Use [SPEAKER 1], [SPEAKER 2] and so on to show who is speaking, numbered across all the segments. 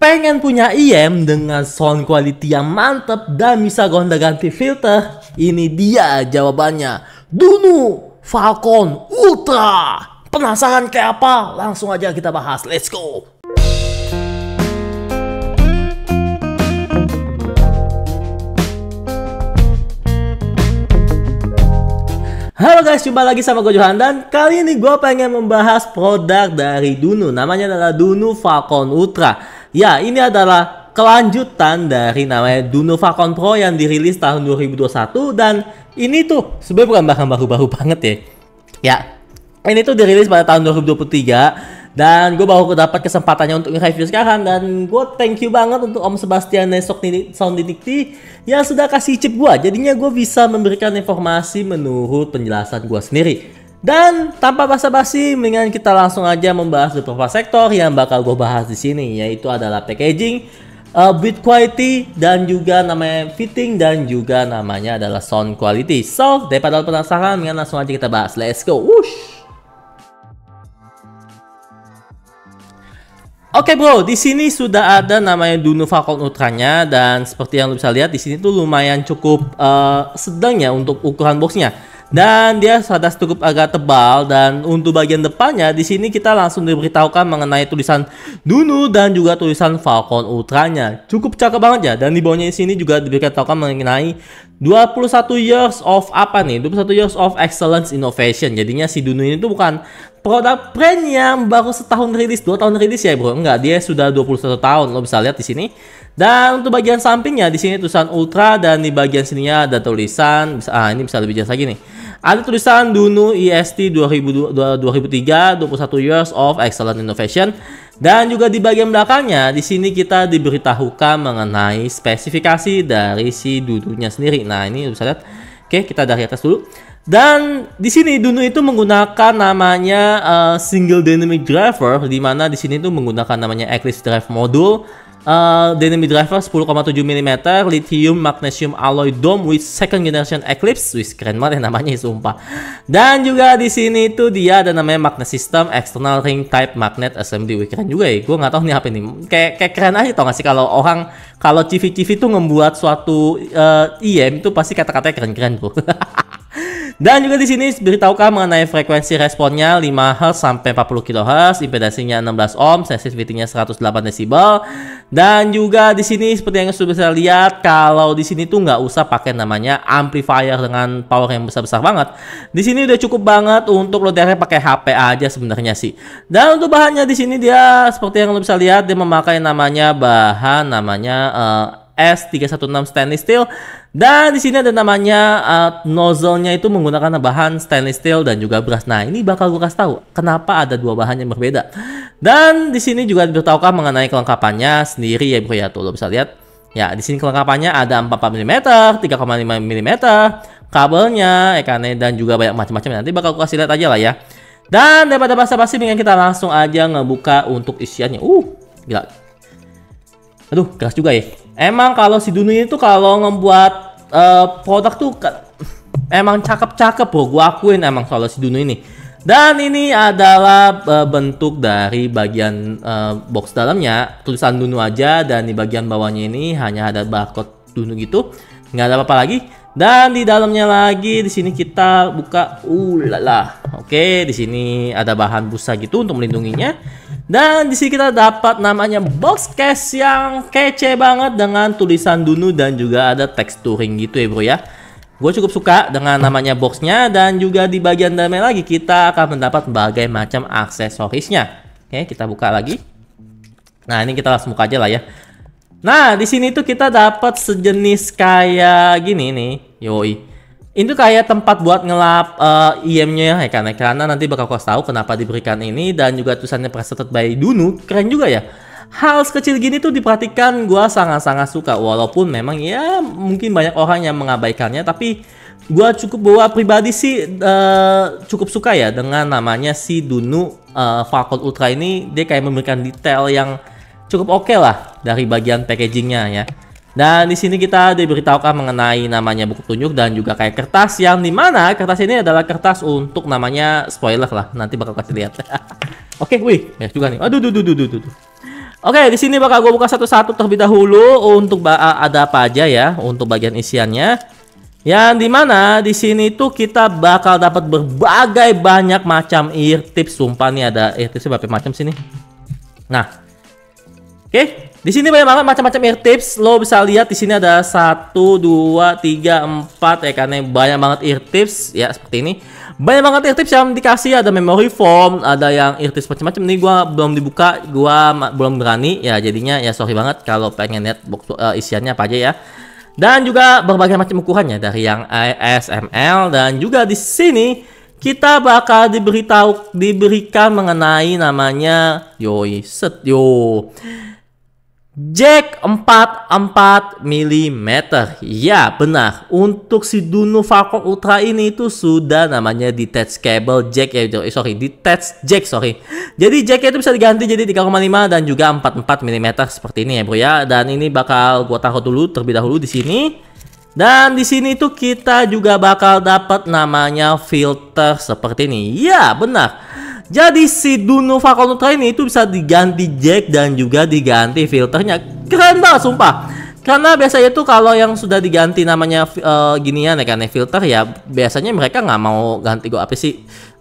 [SPEAKER 1] Pengen punya IM dengan sound quality yang mantep dan bisa gonta-ganti filter? Ini dia jawabannya. Dunu Falcon Ultra. Penasaran kayak apa? Langsung aja kita bahas. Let's go. Halo guys, jumpa lagi sama gue Johan dan kali ini gue pengen membahas produk dari Dunu. Namanya adalah Dunu Falcon Ultra. Ya, ini adalah kelanjutan dari namanya Dunu Falcon Pro yang dirilis tahun 2021 dan ini tuh sebenarnya bukan bahan baru-baru banget ya. Ya, ini tuh dirilis pada tahun 2023 dan gue baru dapat kesempatannya untuk nge-review sekarang dan gue thank you banget untuk Om Sebastian Soundinity yang sudah kasih chip gue. Jadinya gue bisa memberikan informasi menurut penjelasan gue sendiri. Dan tanpa basa-basi, mendingan kita langsung aja membahas beberapa sektor yang bakal gue bahas di sini, yaitu adalah packaging, build quality, dan juga namanya fitting, dan juga namanya adalah sound quality. So, daripada penasaran, mendingan langsung aja kita bahas. Let's go. Wush. Oke bro, di sini sudah ada namanya Dunu Falcon Ultranya dan seperti yang lo bisa lihat di sini tuh lumayan cukup sedang ya untuk ukuran boxnya. Dan dia sudah cukup agak tebal dan untuk bagian depannya di sini kita langsung diberitahukan mengenai tulisan Dunu dan juga tulisan Falcon Ultranya. Cukup cakep banget ya. Dan di bawahnya di sini juga diberitahukan mengenai 21 years of apa nih? 21 years of excellence innovation. Jadinya si Dunu ini tuh bukan produk brand yang baru setahun rilis, 2 tahun rilis ya bro. Enggak, dia sudah 21 tahun. Lo bisa lihat di sini. Dan untuk bagian sampingnya di sini tulisan Ultra dan di bagian sininya ada tulisan ini bisa lebih jelas lagi nih. Ada tulisan Dunu EST 2003 21 years of excellent innovation dan juga di bagian belakangnya di sini kita diberitahukan mengenai spesifikasi dari si Dununya sendiri. Nah, ini bisa lihat. Oke, kita dari atas dulu. Dan di sini Dunu itu menggunakan namanya single dynamic driver di mana di sini itu menggunakan namanya Eclipse Drive Module. Dynamic driver 10,7 mm lithium magnesium alloy dome with second generation Eclipse. Wih, keren banget ya namanya, sumpah. Dan juga di sini tuh dia ada namanya magnet system external ring type magnet assembly. Wih, keren juga ya. Gue nggak tahu nih apa ini. Kayak keren aja tau gak sih kalau orang kalau CV tuh membuat suatu IM itu pasti kata-katanya keren-keren bro. Dan juga di sini diberitahukan mengenai frekuensi responnya 5 Hz sampai 40 kHz, impedasinya 16 ohm, sensitivity-nya 108 desibel. Dan juga di sini seperti yang sudah bisa lihat, kalau di sini tuh nggak usah pakai namanya amplifier dengan power yang besar-besar banget. Di sini udah cukup banget untuk lo direct pakai HP aja sebenarnya sih. Dan untuk bahannya di sini dia seperti yang lo bisa lihat, dia memakai namanya bahan namanya S316 stainless steel. Dan di sini ada namanya nozzle-nya itu menggunakan bahan stainless steel dan juga brass. Nah, ini bakal gue kasih tahu kenapa ada dua bahan yang berbeda. Dan di sini juga diberitahukan mengenai kelengkapannya sendiri ya bro ya. Tuh lo bisa lihat. Ya, di sini kelengkapannya ada 44 mm, 3,5 mm, kabelnya, dan juga banyak macam-macam. Nanti bakal gue kasih lihat aja lah ya. Dan daripada basa-basi, mendingan kita langsung aja ngebuka untuk isiannya. Gila. Aduh, keras juga ya. Emang kalau si Dunu itu kalau ngebuat produk tuh emang cakep-cakep bro. Gue akuin emang soal si Dunu ini. Dan ini adalah bentuk dari bagian box dalamnya. Tulisan Dunu aja dan di bagian bawahnya ini hanya ada barcode Dunu gitu. Nggak ada apa-apa lagi. Dan di dalamnya lagi di sini kita buka. Oke, di sini ada bahan busa gitu untuk melindunginya. Dan di sini kita dapat namanya box case yang kece banget dengan tulisan Dunu dan juga ada texturing gitu ya bro ya. Gue cukup suka dengan namanya boxnya dan juga di bagian dalamnya lagi kita akan mendapat berbagai macam aksesorisnya. Oke, kita buka lagi. Nah, ini kita langsung buka aja lah ya. Nah, di sini tuh kita dapat sejenis kayak gini nih. Yoi. Ini kayak tempat buat ngelap IM-nya ya kan. Karena nanti bakal kasih tahu kenapa diberikan ini dan juga tulisannya presented by Dunu. Keren juga ya. Hal sekecil gini tuh diperhatikan gua sangat-sangat suka. Walaupun memang ya mungkin banyak orang yang mengabaikannya, tapi gua bawa pribadi sih cukup suka ya dengan namanya si Dunu Falcon Ultra ini. Dia kayak memberikan detail yang cukup oke lah dari bagian packagingnya ya. Dan di sini kita diberitahukan mengenai namanya buku petunjuk dan juga kayak kertas yang dimana kertas ini adalah kertas untuk namanya spoiler lah. Nanti bakal kasih lihat. Oke, wih, ya juga nih. Aduh. Oke, di sini bakal gue buka satu-satu terlebih dahulu untuk ada apa aja ya untuk bagian isiannya. Yang dimana di sini tuh kita bakal dapat berbagai banyak macam ear tips. Sumpah nih ada ear tips berapa macam sini. Nah, oke, di sini banyak banget macam-macam ear tips. Lo bisa lihat di sini ada 1, 2, 3, 4 ya, karena banyak banget ear tips ya seperti ini. Banyak banget ear tips yang dikasih, ada memory foam, ada yang ear tips macam-macam. Ini gua belum dibuka, gua belum berani ya, jadinya ya sorry banget kalau pengen lihat box isiannya apa aja ya. Dan juga berbagai macam ukurannya dari yang ASML, dan juga di sini kita bakal diberikan mengenai namanya jack 44 mm. Ya benar, untuk si Duno Falcon Ultra ini itu sudah namanya detached cable jack ya, detached jack Jadi jacknya itu bisa diganti jadi 3,5 dan juga 44 mm seperti ini ya bro ya. Dan ini bakal gua taruh dulu terlebih dahulu di sini. Dan di sini tuh kita juga bakal dapat namanya filter seperti ini. Ya benar. Jadi si Duno Falcon Ultra ini itu bisa diganti jack dan juga diganti filternya. Keren banget sumpah. Karena biasanya tuh kalau yang sudah diganti namanya ginian ya kan filter ya, biasanya mereka nggak mau ganti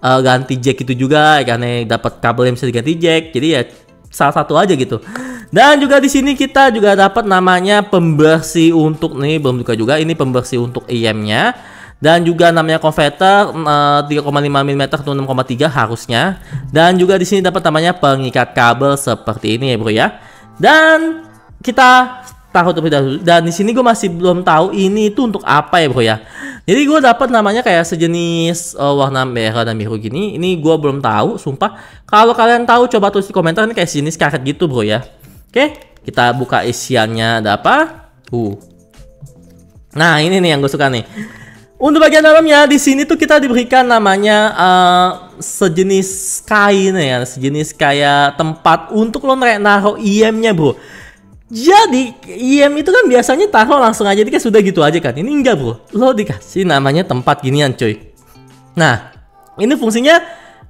[SPEAKER 1] ganti jack itu juga ya kan, dapat kabel yang bisa diganti jack. Jadi ya salah satu aja gitu. Dan juga di sini kita juga dapat namanya pembersih untuk belum buka juga, ini pembersih untuk IM-nya. Dan juga namanya converter 3,5 mm atau 6,3 harusnya. Dan juga di sini dapat namanya pengikat kabel seperti ini ya bro ya. Dan kita taruh terlebih dahulu. Dan di sini gue masih belum tahu ini itu untuk apa ya bro ya. Jadi gue dapat namanya kayak sejenis warna merah dan biru gini. Ini gue belum tahu sumpah. Kalau kalian tahu coba tulis di komentar, ini kayak sejenis karet gitu bro ya. Oke, kita buka isiannya ada apa? Nah ini nih yang gue suka nih. Untuk bagian dalamnya di sini tuh kita diberikan namanya sejenis kain ya, sejenis kayak tempat untuk lo naruh IM-nya bro. Jadi IM itu kan biasanya taruh langsung aja, kan sudah gitu aja kan. Ini enggak bro, lo dikasih namanya tempat ginian coy. Nah ini fungsinya,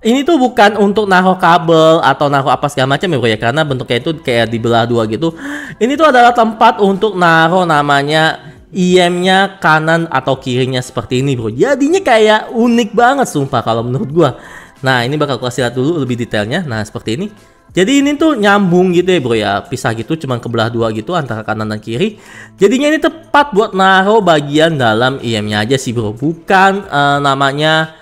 [SPEAKER 1] ini tuh bukan untuk naruh kabel atau naruh apa segala macam ya bro ya, karena bentuknya itu kayak dibelah dua gitu. Ini tuh adalah tempat untuk naruh namanya IM-nya kanan atau kirinya seperti ini bro. Jadinya kayak unik banget sumpah kalau menurut gua. Nah ini bakal kasih lihat dulu lebih detailnya. Nah seperti ini. Jadi ini tuh nyambung gitu ya bro ya, pisah gitu, cuman kebelah dua gitu antara kanan dan kiri. Jadinya ini tepat buat naruh bagian dalam IM-nya aja sih bro, bukan namanya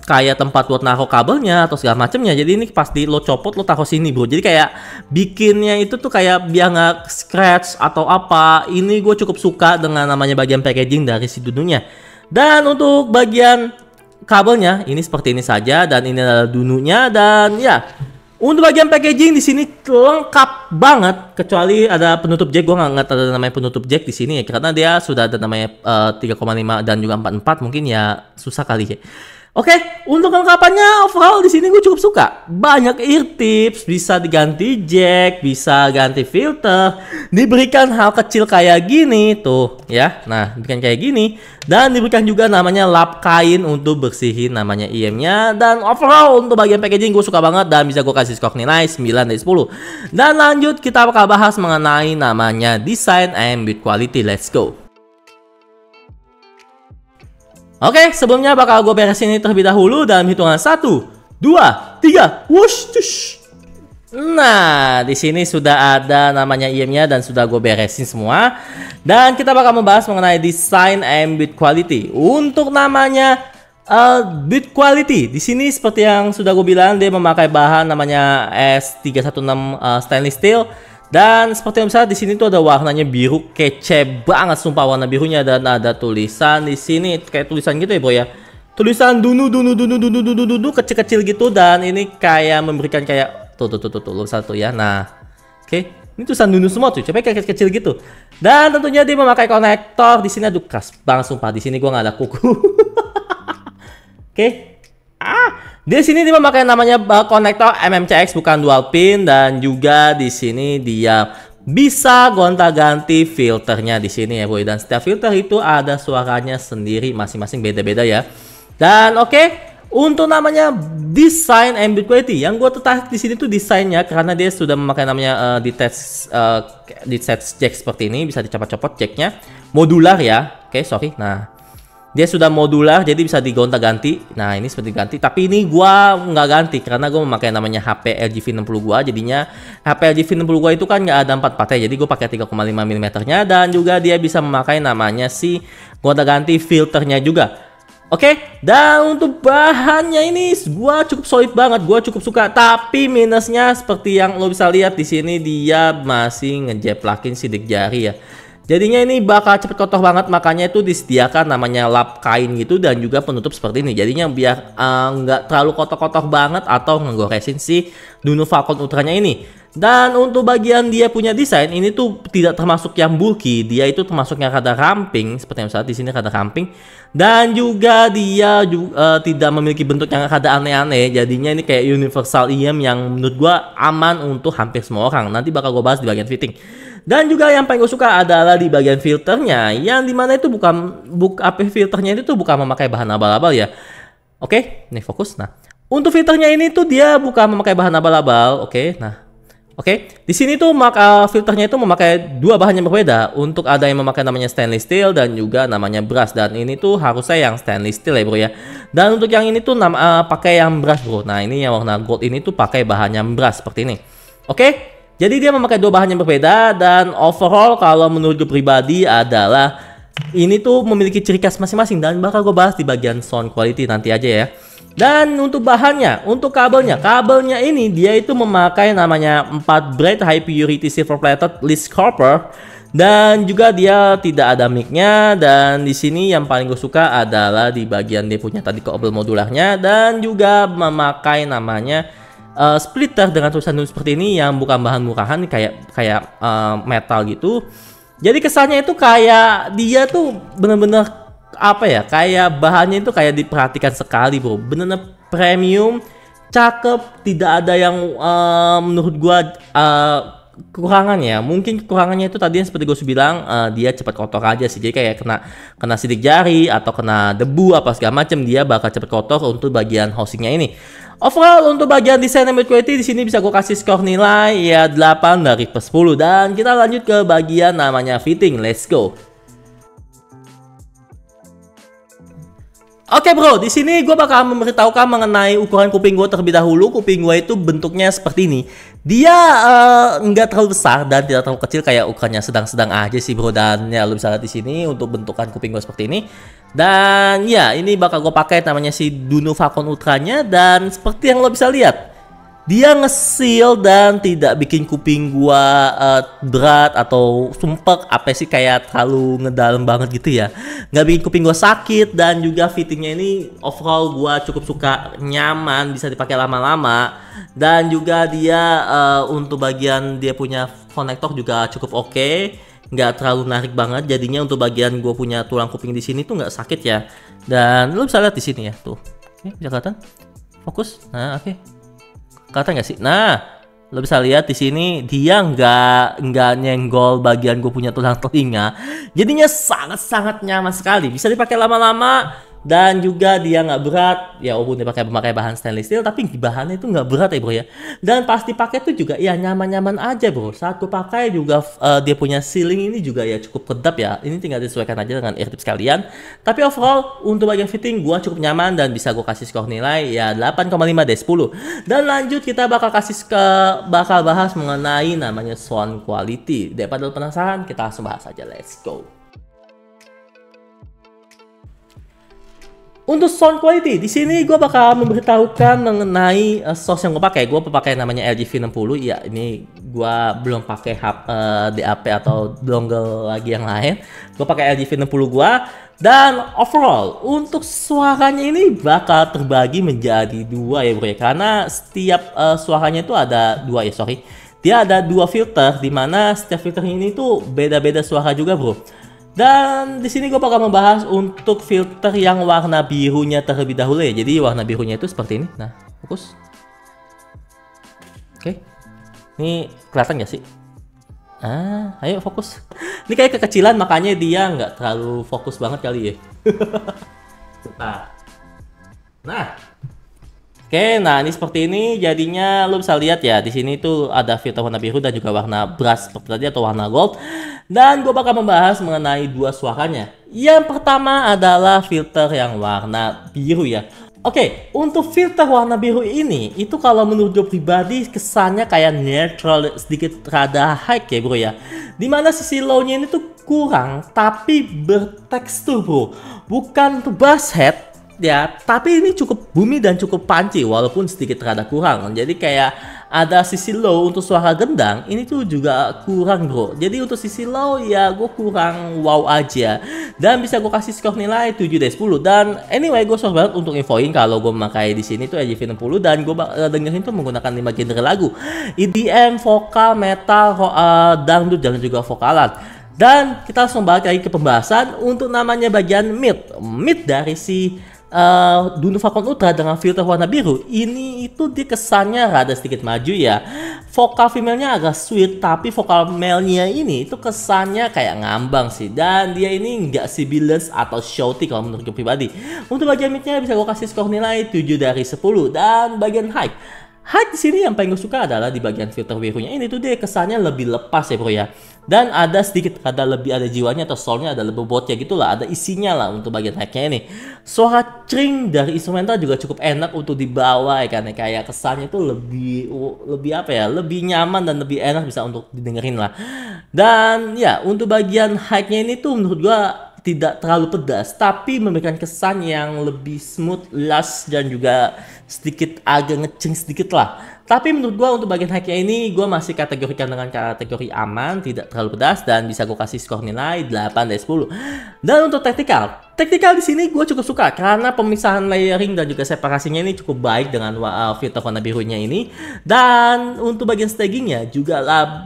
[SPEAKER 1] kayak tempat buat naruh kabelnya atau segala macamnya. Jadi ini pasti lo copot, lo taruh sini bro. Jadi kayak bikinnya itu tuh kayak biar nggak scratch atau apa. Ini gue cukup suka dengan namanya bagian packaging dari si Dununya. Dan untuk bagian kabelnya ini seperti ini saja, dan ini adalah Dununya. Dan ya untuk bagian packaging di sini lengkap banget, kecuali ada penutup jack. Gue nggak ada namanya penutup jack di sini ya, karena dia sudah ada namanya 3,5 dan juga 44, mungkin ya susah kali ya. Oke, untuk kelengkapannya overall di sini gue cukup suka. Banyak ear tips, bisa diganti jack, bisa ganti filter, diberikan hal kecil kayak gini tuh ya. Nah, diberikan kayak gini, dan diberikan juga namanya lap kain untuk bersihin namanya IM-nya. Dan overall untuk bagian packaging gue suka banget, dan bisa gue kasih skor nilai 9 dari 10. Dan lanjut kita bakal bahas mengenai namanya design and build quality. Let's go. Oke, sebelumnya bakal gue beresin ini terlebih dahulu dalam hitungan 1, 2, 3, wush, tush. Nah, di sini sudah ada namanya IM-nya dan sudah gue beresin semua. Dan kita bakal membahas mengenai design and build quality. Untuk namanya build quality, di sini seperti yang sudah gue bilang, dia memakai bahan namanya S316 stainless steel. Dan seperti yang bisa di sini tuh ada warnanya biru, kece banget sumpah warna birunya, dan ada tulisan di sini kayak tulisan gitu ya bro ya. Tulisan Duno kecil-kecil gitu, dan ini kayak memberikan kayak tuh tulisan tuh ya. Nah, oke. Ini tulisan Duno semua tuh, coba kayak kecil gitu. Dan tentunya dia memakai konektor di sini, aduh keras banget sumpah. Di sini gua nggak ada kuku. Oke. Di sini dia memakai namanya konektor MMCX bukan dual pin, dan juga di sini dia bisa gonta-ganti filternya di sini ya boy. Dan setiap filter itu ada suaranya sendiri, masing-masing beda-beda ya. Dan oke, Untuk namanya desain and build quality, yang gue tertarik di sini tuh desainnya karena dia sudah memakai namanya detach jack seperti ini, bisa dicopot-copot jacknya, modular ya. Oke, sorry. Nah, dia sudah modular jadi bisa digonta-ganti. Nah, ini seperti ganti, tapi ini gua nggak ganti karena gua memakai namanya HP LG V60 gua. Jadinya HP LG V60 gua itu kan nggak ada 4 partai, jadi gua pakai 3,5 mm-nya dan juga dia bisa memakai namanya si gonta-ganti filternya juga. Oke, dan untuk bahannya ini gua cukup solid banget, gua cukup suka. Tapi minusnya seperti yang lo bisa lihat di sini, dia masih ngejeplakin sidik jari ya. Jadinya ini bakal cepet kotor banget, makanya itu disediakan namanya lap kain gitu dan juga penutup seperti ini. Jadinya biar nggak terlalu kotor-kotor banget atau ngegoresin si Duno Falcon Ultranya ini. Dan untuk bagian dia punya desain ini tuh tidak termasuk yang bulky, dia itu termasuk yang rada ramping seperti yang misalnya di sini rada ramping. Dan juga dia juga tidak memiliki bentuk yang rada aneh-aneh. Jadinya ini kayak universal IM yang menurut gua aman untuk hampir semua orang. Nanti bakal gua bahas di bagian fitting. Dan juga yang paling gue suka adalah di bagian filternya, yang dimana itu filternya itu bukan memakai bahan abal-abal ya. Oke, ini fokus. Nah, untuk filternya ini tuh dia bukan memakai bahan abal-abal. Oke, nah. Oke, di sini tuh filternya itu memakai dua bahan yang berbeda. Untuk ada yang memakai namanya stainless steel dan juga namanya brass. Dan ini tuh harusnya yang stainless steel ya bro ya. Dan untuk yang ini tuh pakai yang brass bro. Nah ini yang warna gold ini tuh pakai bahan yang brass seperti ini. Oke, jadi dia memakai dua bahan yang berbeda. Dan overall kalau menurut gue pribadi adalah ini tuh memiliki ciri khas masing-masing. Dan bakal gue bahas di bagian sound quality nanti aja ya. Dan untuk bahannya, untuk kabelnya ini dia itu memakai namanya 4 braid high purity silver plated least copper. Dan juga dia tidak ada mic-nya. Dan di sini yang paling gue suka adalah di bagian dia punya tadi kabel modularnya. Dan juga memakai namanya splitter dengan tulisan seperti ini yang bukan bahan murahan, kayak metal gitu. Jadi kesannya itu kayak dia tuh bener-bener apa ya, kayak bahannya itu kayak diperhatikan sekali bro, bener-bener premium, cakep, tidak ada yang menurut gua kekurangannya. Mungkin kekurangannya itu tadi yang seperti gue bilang, dia cepat kotor aja sih, jadi kayak kena sidik jari atau kena debu apa segala macam, dia bakal cepat kotor untuk bagian housingnya ini. Overall untuk bagian desain and build quality di sini bisa gue kasih skor nilai ya 8 dari per 10. Dan kita lanjut ke bagian namanya fitting, let's go. Oke bro, di sini gue bakal memberitahukan mengenai ukuran kuping gue terlebih dahulu. Kuping gue itu bentuknya seperti ini. Dia nggak terlalu besar dan tidak terlalu kecil, kayak ukurannya sedang-sedang aja sih bro. Dan ya lo bisa lihat di sini untuk bentukan kuping gue seperti ini. Dan ya ini bakal gue pakai namanya si Duno Falcon Ultranya. Dan seperti yang lo bisa lihat, dia nge-seal dan tidak bikin kuping gua berat atau sumpek apa sih, kayak terlalu ngedalam banget gitu ya. Nggak bikin kuping gua sakit. Dan juga fittingnya ini overall gua cukup suka, nyaman, bisa dipakai lama-lama. Dan juga dia untuk bagian dia punya konektor juga cukup oke, nggak terlalu narik banget. Jadinya untuk bagian gua punya tulang kuping di sini tuh nggak sakit ya. Dan lo bisa lihat di sini ya tuh, bisa kelihatan? Fokus. Nah oke. Kelihatan nggak sih? Nah, lo bisa lihat di sini dia nggak nyenggol bagian gue punya tulang telinga. Jadinya sangat-sangat nyaman sekali. Bisa dipakai lama-lama dan juga dia nggak berat. Ya walaupun dia memakai bahan stainless steel, tapi bahannya itu nggak berat ya bro ya. Dan pas dipakai tuh juga ya nyaman-nyaman aja bro. Saat gue pakai juga dia punya sealing ini juga ya cukup kedap ya. Ini tinggal disesuaikan aja dengan ear tips kalian. Tapi overall untuk bagian fitting gue cukup nyaman dan bisa gue kasih skor nilai ya 8,5 dari 10. Dan lanjut kita bakal bahas mengenai namanya sound quality. Daripada penasaran, kita langsung bahas aja. Let's go. Untuk sound quality, di sini gue bakal memberitahukan mengenai source yang gue pakai. Gue pakai namanya LG V60. Ya, ini gue belum pakai hub DAP atau dongle lagi yang lain. Gue pakai LG V60 gue. Dan overall, untuk suaranya ini bakal terbagi menjadi dua ya bro ya. Karena setiap suaranya itu ada dua ya, sorry. Dia ada dua filter, dimana setiap filter ini tuh beda-beda suara juga bro. Dan di sini gue bakal membahas untuk filter yang warna birunya terlebih dahulu ya. Jadi warna birunya itu seperti ini. Nah, fokus. Oke. Ini kelihatan gak sih? Ah, ayo fokus. Ini kayak kekecilan makanya dia nggak terlalu fokus banget kali ya. Nah, Oke, nah ini seperti ini jadinya lo bisa lihat ya di sini tuh ada filter warna biru dan juga warna brass seperti tadi atau warna gold. Dan gue bakal membahas mengenai dua suaranya. Yang pertama adalah filter yang warna biru ya. Oke, untuk filter warna biru ini itu kalau menurut gue pribadi kesannya kayak neutral, sedikit rada high ya bro ya. Dimana sisi low-nya ini tuh kurang tapi bertekstur bro, bukan untuk bass head ya, tapi ini cukup bumi dan cukup panci walaupun sedikit rada kurang. Jadi kayak ada sisi low untuk suara gendang ini tuh juga kurang bro. Jadi untuk sisi low ya gue kurang wow aja. Dan bisa gue kasih skor nilai 7 dari 10. Dan anyway gue sorry banget untuk infoin kalau gue memakai di sini tuh AJV60 dan gue dengerin tuh menggunakan 5 genre lagu. EDM, vokal, metal, dangdut dan juga vokalan. Dan kita langsung balik lagi ke pembahasan untuk namanya bagian mid dari si Duno Falcon Ultra dengan filter warna biru ini itu dia kesannya rada sedikit maju ya. Vokal female-nya agak sweet tapi vokal male-nya ini itu kesannya kayak ngambang sih, dan dia ini nggak sibilance atau shouty kalau menurut gue pribadi. Untuk bagian mid-nya bisa gue kasih skor nilai 7 dari 10. Dan bagian high di sini yang paling gue suka adalah di bagian filter birunya ini tuh dia kesannya lebih lepas ya bro ya. Dan ada sedikit lebih ada jiwanya atau soulnya, ada lebih botnya gitulah, ada isinya lah untuk bagian high-nya ini. Suara string dari instrumental juga cukup enak untuk dibawa ya kan, kayak kesannya tuh lebih apa ya, lebih nyaman dan lebih enak bisa untuk didengerin lah. Dan ya untuk bagian high-nya ini tuh menurut gua tidak terlalu pedas tapi memberikan kesan yang lebih smooth, lush dan juga sedikit agak ngeceng sedikit lah. Tapi menurut gua untuk bagian high-nya ini gua masih kategorikan dengan kategori aman, tidak terlalu pedas, dan bisa gua kasih skor nilai 8 dari 10. Dan untuk teknikal di sini gue cukup suka karena pemisahan layering dan juga separasinya ini cukup baik dengan filter warna birunya ini. Dan untuk bagian stagingnya juga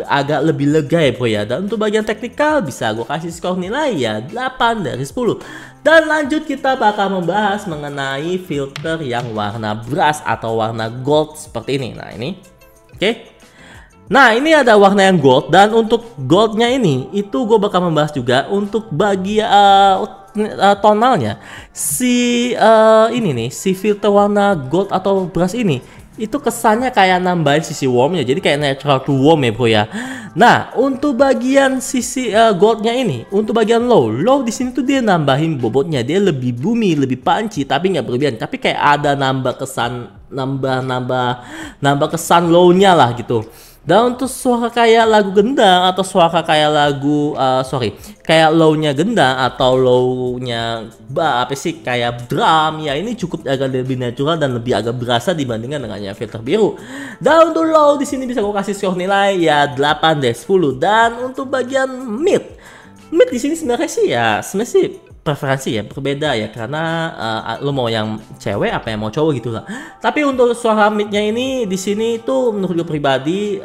[SPEAKER 1] agak lebih lega ya bro ya. Dan untuk bagian teknikal bisa gue kasih skor nilai ya 8 dari 10. Dan lanjut kita bakal membahas mengenai filter yang warna brass atau warna gold seperti ini. Nah ini, oke. Nah ini ada warna yang gold, dan untuk goldnya ini itu gue bakal membahas juga untuk bagian tonalnya. Si ini nih, si filter warna gold atau brass ini itu kesannya kayak nambahin sisi warmnya, jadi kayak natural to warm ya bro ya. Nah untuk bagian sisi goldnya ini, untuk bagian low di sini tuh dia nambahin bobotnya, dia lebih bumi, lebih panci tapi nggak berlebihan, tapi kayak ada nambah kesan low-nya lah gitu. Dan untuk suara kayak lagu gendang atau suara kayak lagu kayak low-nya gendang atau low-nya apa sih kayak drum ya, ini cukup agak lebih natural dan lebih agak berasa dibandingkan dengan yang filter biru. Dan untuk low di sini bisa gue kasih skor nilai ya 8 dari 10. Dan untuk bagian mid di sini sebenarnya sih preferensi ya berbeda ya, karena lo mau yang cewek apa yang mau cowok gitu lah. Tapi untuk suara midnya ini di sini tuh menurut gue pribadi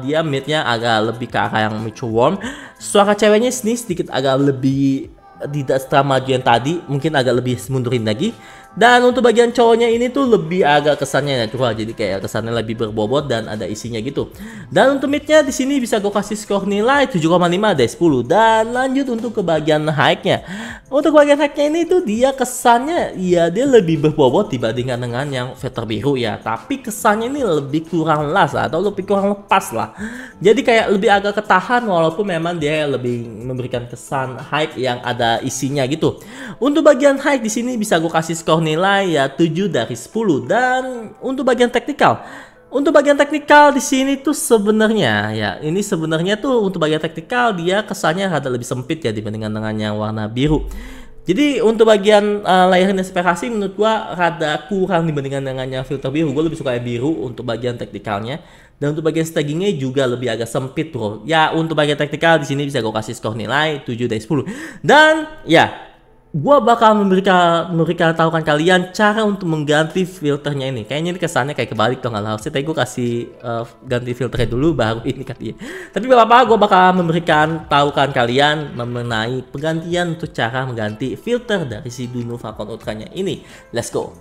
[SPEAKER 1] dia midnya agak lebih ke arah yang mature warm. Suara ceweknya sini sedikit agak lebih tidak setelah maju yang tadi, mungkin agak lebih mundurin lagi. Dan untuk bagian cowoknya ini tuh lebih agak kesannya natural, jadi kayak kesannya lebih berbobot dan ada isinya gitu. Dan untuk midnya di sini bisa gue kasih skor nilai 7,5 dari 10. Dan lanjut untuk ke bagian high-nya. Untuk bagian high-nya ini tuh dia kesannya ya dia lebih berbobot dibandingkan dengan yang filter biru ya, tapi kesannya ini lebih kurang las atau lebih kurang lepas lah. Jadi kayak lebih agak ketahan walaupun memang dia lebih memberikan kesan high yang ada isinya gitu. Untuk bagian high di sini bisa gue kasih skor nilai ya 7 dari 10. Dan untuk bagian teknikal di sini tuh sebenarnya ya, ini sebenarnya tuh untuk bagian teknikal dia kesannya rada lebih sempit ya dibandingkan dengan yang warna biru. Jadi untuk bagian layering dan separasi menurut gua rada kurang dibandingkan dengan yang filter biru. Gue lebih suka yang biru untuk bagian teknikalnya. Dan untuk bagian stagingnya juga lebih agak sempit bro. Ya untuk bagian teknikal di sini bisa gue kasih skor nilai 7 dari 10. Dan ya gua bakal memberikan tahukan kalian cara untuk mengganti filternya ini. Kayaknya ini kesannya kayak kebalik dong, harusnya tadi gue kasih ganti filternya dulu baru ini kali ya. Tapi apa-apa, gue bakal memberikan tahukan kalian mengenai penggantian untuk cara mengganti filter dari si Duno Falcon Ultra-nya ini. Let's go.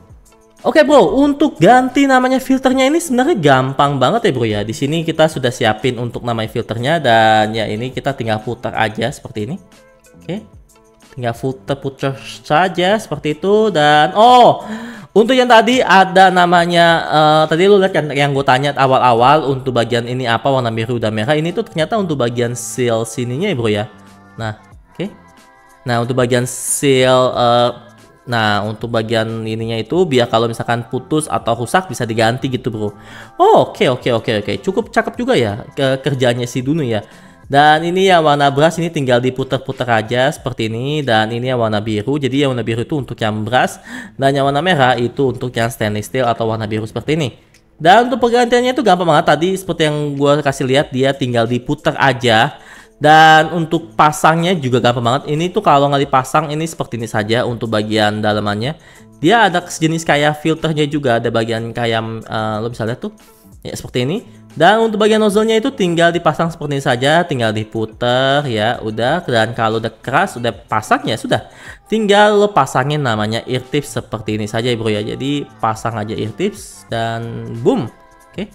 [SPEAKER 1] Oke bro, untuk ganti namanya filternya ini sebenarnya gampang banget ya bro ya. Di sini kita sudah siapin untuk namanya filternya, dan ya ini kita tinggal putar aja seperti ini. Oke. Tinggal putar saja seperti itu. Dan Untuk yang tadi ada namanya tadi lu lihat kan yang gue tanya awal-awal untuk bagian ini apa warna biru dan merah ini tuh ternyata untuk bagian seal sininya ya bro ya. Nah, oke. Nah, untuk bagian seal nah, untuk bagian ininya itu biar kalau misalkan putus atau rusak bisa diganti gitu, bro. Oh, oke. Cukup cakep juga ya kerjanya si Dunu ya. Dan ini yang warna brush ini tinggal diputar-putar aja seperti ini. Dan ini yang warna biru. Jadi yang warna biru itu untuk yang brush. Dan yang warna merah itu untuk yang stainless steel atau warna biru seperti ini. Dan untuk pergantiannya itu gampang banget. Tadi seperti yang gue kasih lihat dia tinggal diputar aja. Dan untuk pasangnya juga gampang banget. Ini tuh kalau nggak dipasang ini seperti ini saja untuk bagian dalamannya. Dia ada sejenis kayak filternya juga. Ada bagian kayak lo bisa lihat tuh. Ya seperti ini. Dan untuk bagian nozzle-nya itu tinggal dipasang seperti ini saja, tinggal diputer ya, udah. Dan kalau udah keras, udah pasang ya sudah. Tinggal lo pasangin namanya ear tips seperti ini saja ya bro ya. Jadi pasang aja ear tips dan boom. Oke.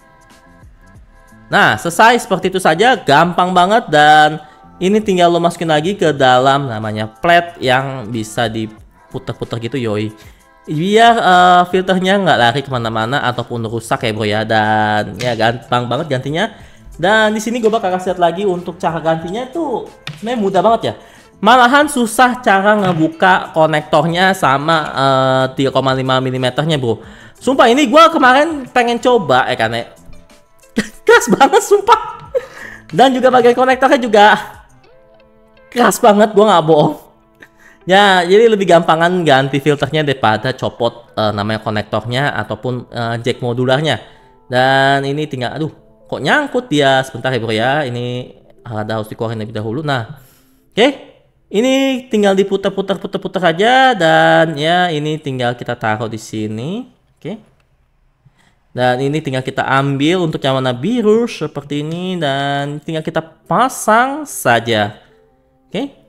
[SPEAKER 1] Nah, selesai seperti itu saja, gampang banget dan ini tinggal lo masukin lagi ke dalam namanya plate yang bisa diputer-puter gitu yoi. Biar filternya nggak lari kemana-mana ataupun rusak ya bro ya. Dan ya gampang banget gantinya. Dan di sini gue bakal kasih lihat lagi untuk cara gantinya itu sebenarnya mudah banget ya. Malahan susah cara ngebuka konektornya sama 3,5 mm nya bro. Sumpah ini gue kemarin pengen coba kan ya. Keras banget sumpah. Dan juga bagian konektornya juga keras banget, gue nggak bohong. Ya, jadi lebih gampangan ganti filternya daripada copot namanya konektornya ataupun jack modularnya. Dan ini tinggal, aduh, kok nyangkut dia. Sebentar ya bro ya, ini ada harus dikeluarin lebih dahulu. Nah, oke, ini tinggal diputar-putar aja dan ya ini tinggal kita taruh di sini, oke. Dan ini tinggal kita ambil untuk yang warna biru seperti ini dan tinggal kita pasang saja, oke.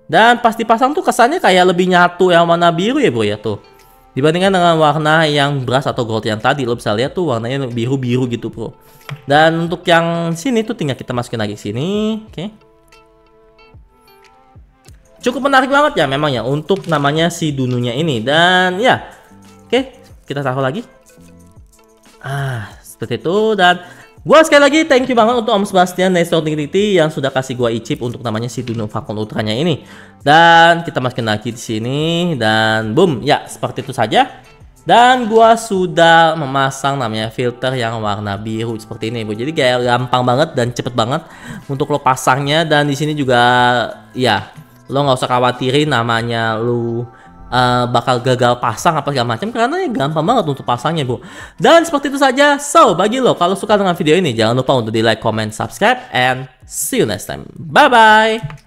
[SPEAKER 1] Dan pas dipasang tuh kesannya kayak lebih nyatu yang warna biru ya bro ya tuh. Dibandingkan dengan warna yang brass atau gold yang tadi. Lo bisa lihat tuh warnanya biru-biru gitu bro. Dan untuk yang sini tuh tinggal kita masukin lagi sini. Oke. Cukup menarik banget ya memang ya untuk namanya si Dununya ini. Dan ya. Oke. Kita taruh lagi. Seperti itu. Dan gua sekali lagi thank you banget untuk Om Sebastian dari Stortingrity yang sudah kasih gua icip untuk namanya si Dunu Falcon Ultranya ini. Dan kita masukin lagi di sini dan boom, ya seperti itu saja. Dan gua sudah memasang namanya filter yang warna biru seperti ini, Bu. Jadi kayak gampang banget dan cepet banget untuk lo pasangnya. Dan di sini juga ya lo nggak usah khawatirin namanya lu bakal gagal pasang apa segala macam karena ya gampang banget untuk pasangnya bro. Dan seperti itu saja. So bagi lo kalau suka dengan video ini jangan lupa untuk di like, comment, subscribe, and see you next time. Bye bye.